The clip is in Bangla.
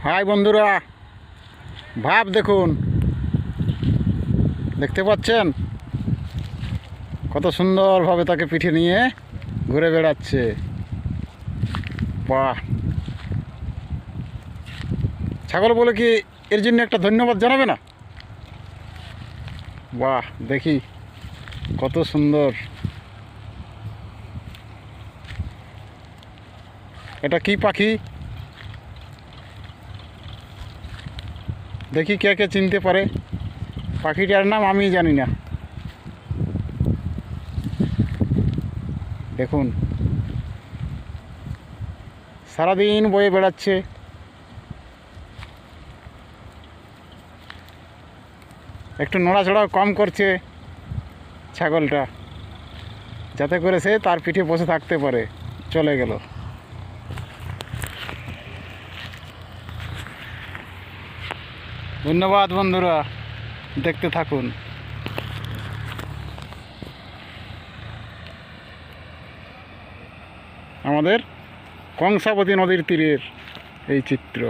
হাই বন্ধুরা, ভাব দেখুন, দেখতে পাচ্ছেন কত সুন্দরভাবে তাকে পিঠে নিয়ে ঘুরে বেড়াচ্ছে। বাহ, ছাগল বলে কি এর জন্য একটা ধন্যবাদ জানাবে না? বাহ, দেখি কত সুন্দর। এটা কি পাখি দেখি, কে কে চিনতে পারে? পাখিটার নাম আমি জানি না। দেখুন, সারাদিন বয়ে বেড়াচ্ছে। একটু নড়াচড়াও কম করছে ছাগলটা, যাতে করে সে তার পিঠে বসে থাকতে পারে। চলে গেল। ধন্যবাদ বন্ধুরা, দেখতে থাকুন। আমাদের কংসাবতী নদীর তীরের এই চিত্র।